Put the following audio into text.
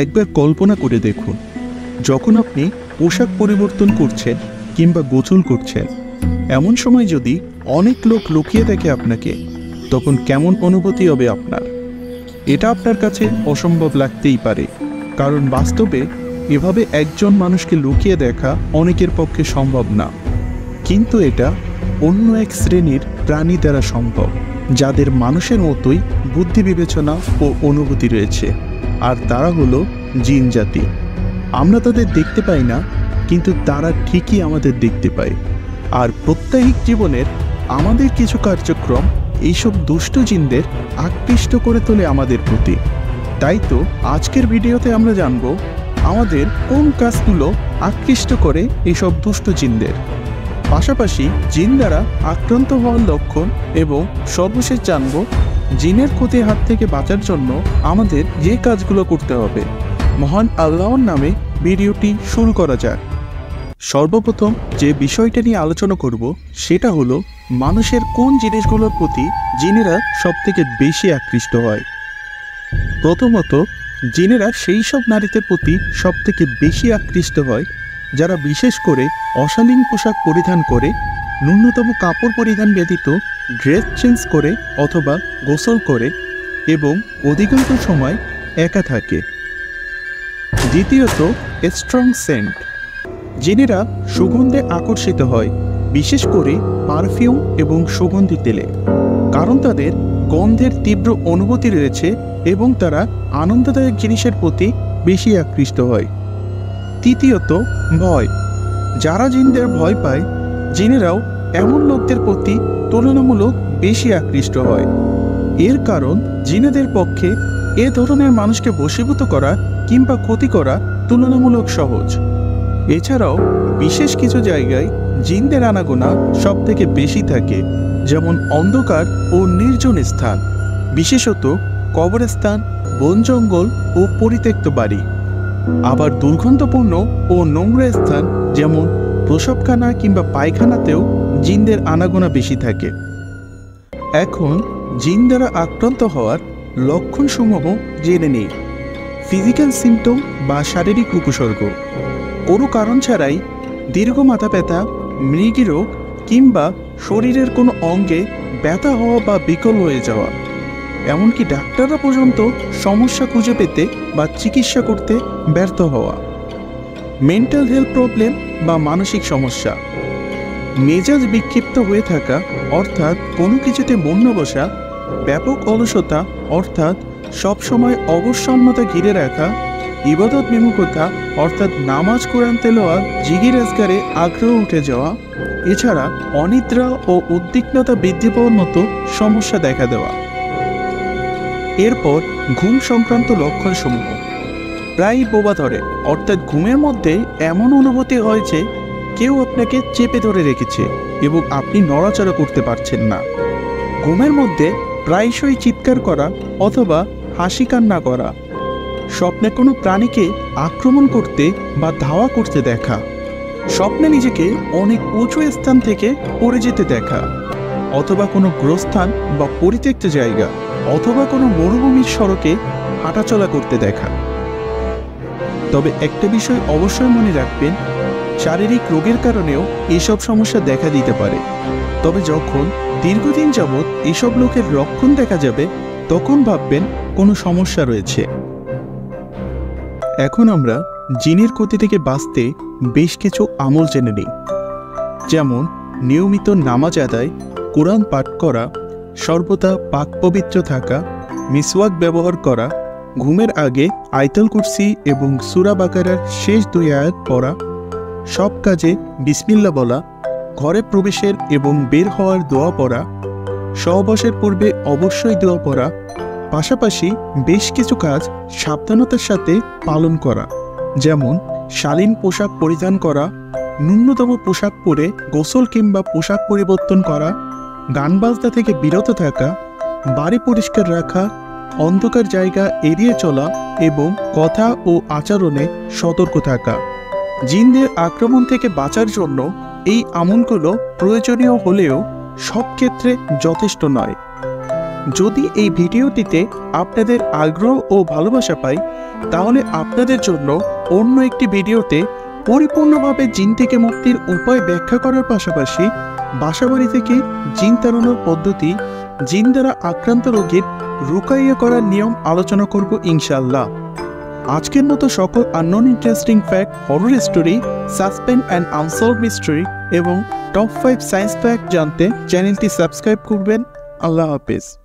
একবার কল্পনা করে দেখুন, যখন আপনি পোশাক পরিবর্তন করছেন কিংবা গোসল করছেন, এমন সময় যদি অনেক লোক লুকিয়ে দেখে আপনাকে, তখন কেমন অনুভূতি হবে আপনার? এটা আপনার কাছে অসম্ভব লাগতেই পারে, কারণ বাস্তবে এভাবে একজন মানুষকে লুকিয়ে দেখা অনেকের পক্ষে সম্ভব না। কিন্তু এটা অন্য এক শ্রেণীর প্রাণী দ্বারা সম্ভব, যাদের মানুষের মতোই বুদ্ধি, বিবেচনা ও অনুভূতি রয়েছে, আর তারা হলো জিন জাতি। আমরা তাদের দেখতে পাই না, কিন্তু তারা ঠিকই আমাদের দেখতে পায়। আর প্রত্যেক জীবনের আমাদের কিছু কার্যক্রম এইসব দুষ্ট জিনদের আকৃষ্ট করে তোলে আমাদের প্রতি। তাই তো আজকের ভিডিওতে আমরা জানব আমাদের কোন কাজগুলো আকৃষ্ট করে এইসব দুষ্ট জিনদের, পাশাপাশি জিন দ্বারা আক্রান্ত হওয়ার লক্ষণ, এবং সর্বশেষ জানব জিনের ক্ষতির হাত থেকে বাঁচার জন্য আমাদের যে কাজগুলো করতে হবে। মহান আল্লাহর নামে ভিডিওটি শুরু করা যাক। সর্বপ্রথম যে বিষয়টা নিয়ে আলোচনা করব সেটা হলো মানুষের কোন জিনিসগুলোর প্রতি জিনেরা সবথেকে বেশি আকৃষ্ট হয়। প্রথমত, জিনেরা সেই সব নারীদের প্রতি সবথেকে বেশি আকৃষ্ট হয় যারা বিশেষ করে অশালীন পোশাক পরিধান করে, ন্যূনতম কাপড় পরিধান ব্যতীত ড্রেস চেঞ্জ করে অথবা গোসল করে, এবং অধিকাংশ সময় একা থাকে। দ্বিতীয়ত, স্ট্রং সেন্ট। জিনেরা সুগন্ধে আকর্ষিত হয়, বিশেষ করে পারফিউম এবং সুগন্ধি তেলে, কারণ তাদের গন্ধের তীব্র অনুভূতি রয়েছে এবং তারা আনন্দদায়ক জিনিসের প্রতি বেশি আকৃষ্ট হয়। তৃতীয়ত, ভয়। যারা জিনদের ভয় পায়, জিনেরাও এমন লোকদের প্রতি তুলনামূলক বেশি আকৃষ্ট হয়। এর কারণ জিনেদের পক্ষে এ ধরনের মানুষকে বশীভূত করা কিংবা ক্ষতি করা তুলনামূলক সহজ। এছাড়াও বিশেষ কিছু জায়গায় জিনদের আনাগোনা সব থেকে বেশি থাকে, যেমন অন্ধকার ও নির্জন স্থান, বিশেষত কবরস্থান, বন জঙ্গল ও পরিত্যক্ত বাড়ি। আবার দুর্গন্ধপূর্ণ ও নোংরা স্থান যেমন প্রসবখানা কিংবা পায়খানাতেও জিনদের আনাগোনা বেশি থাকে। এখন জিন দ্বারা আক্রান্ত হওয়ার লক্ষণসমূহ জেনে নেই। ফিজিক্যাল সিমটম বা শারীরিক উপসর্গ: কোনো কারণ ছাড়াই দীর্ঘ মাথা ব্যথা, মৃগীরোগ কিংবা শরীরের কোনো অঙ্গে ব্যথা হওয়া বা বিকল হয়ে যাওয়া, এমনকি ডাক্তাররা পর্যন্ত সমস্যা খুঁজে পেতে বা চিকিৎসা করতে ব্যর্থ হওয়া। মেন্টাল হেলথ প্রবলেম বা মানসিক সমস্যা: মেজাজ বিক্ষিপ্ত হয়ে থাকা অর্থাৎ কোনো কিছুতে মন না বসা, ব্যাপক অলসতা অর্থাৎ সবসময় অবসন্নতা ঘিরে রাখা, ইবাদত বিমুখতা অর্থাৎ নামাজ, কোরআন তেলাওয়াত, জিকির আজকারে আগ্রহ উঠে যাওয়া, এছাড়া অনিদ্রা ও উদ্বিগ্নতা বৃদ্ধি পাওয়ার মতো সমস্যা দেখা দেওয়া। এরপর ঘুম সংক্রান্ত লক্ষণসমূহ: প্রায়ই বোবা ধরে অর্থাৎ ঘুমের মধ্যে এমন অনুভূতি হয় যে কেউ আপনাকে চেপে ধরে রেখেছে এবং আপনি নড়াচড়া করতে পারছেন না। ঘুমের মধ্যে প্রায়শই চিৎকার করা অথবা হাসি কান্না করা, স্বপ্নে কোনো প্রাণীকে আক্রমণ করতে বা ধাওয়া করতে দেখা, স্বপ্নে নিজেকে অনেক উঁচু স্থান থেকে পড়ে যেতে দেখা, অথবা কোনো গ্রস্থান বা পরিত্যক্ত জায়গা অথবা কোনো মরুভূমির সড়কে হাঁটাচলা করতে দেখা। তবে একটা বিষয় অবশ্যই মনে রাখবেন, শারীরিক রোগের কারণেও এসব সমস্যা দেখা দিতে পারে। তবে যখন দীর্ঘদিন যাবৎ এসব লোকের লক্ষণ দেখা যাবে, তখন ভাববেন কোনো সমস্যা রয়েছে। এখন আমরা জিনের ক্ষতি থেকে বাঁচতে বেশ কিছু আমল জেনে নিই, যেমন নিয়মিত নামাজ আদায়, কোরআন পাঠ করা, সর্বদা পাক পবিত্র থাকা, মিসওয়াক ব্যবহার করা, ঘুমের আগে আয়াতুল কুরসি এবং সূরা বাকারার শেষ 2 আয়াত পড়া, সব কাজে বিসমিল্লাহ বলা, ঘরে প্রবেশের এবং বের হওয়ার দোয়া পড়া, সহবাসের পূর্বে অবশ্যই দোয়া পড়া, পাশাপাশি বেশ কিছু কাজ সাবধানতার সাথে পালন করা, যেমন শালীন পোশাক পরিধান করা, ন্যূনতম পোশাক পরে গোসল কিংবা পোশাক পরিবর্তন করা, গান বাজনা থেকে বিরত থাকা, বাড়ি পরিষ্কার রাখা, অন্ধকার জায়গা এড়িয়ে চলা এবং কথা ও আচরণে সতর্ক থাকা। জিনদের আক্রমণ থেকে বাঁচার জন্য এই আমলগুলো প্রয়োজনীয় হলেও সব ক্ষেত্রে যথেষ্ট নয়। যদি এই ভিডিওটিতে আপনাদের আগ্রহ ও ভালোবাসা পাই, তাহলে আপনাদের জন্য অন্য একটি ভিডিওতে পরিপূর্ণভাবে জিন থেকে মুক্তির উপায় ব্যাখ্যা করার পাশাপাশি বাসাবাড়ি থেকে জিন তাড়ানোর পদ্ধতি, জিন দ্বারা আক্রান্ত রোগীর রুকাইয়া করার নিয়ম আলোচনা করব ইনশাআল্লাহ। আজকের মতো সকল unknown interesting fact, horror story, suspense and unsolved mystery এবং টপ 5 সায়েন্স ফ্যাক্ট জানতে চ্যানেলটি সাবস্ক্রাইব করবেন। আল্লাহ হাফেজ।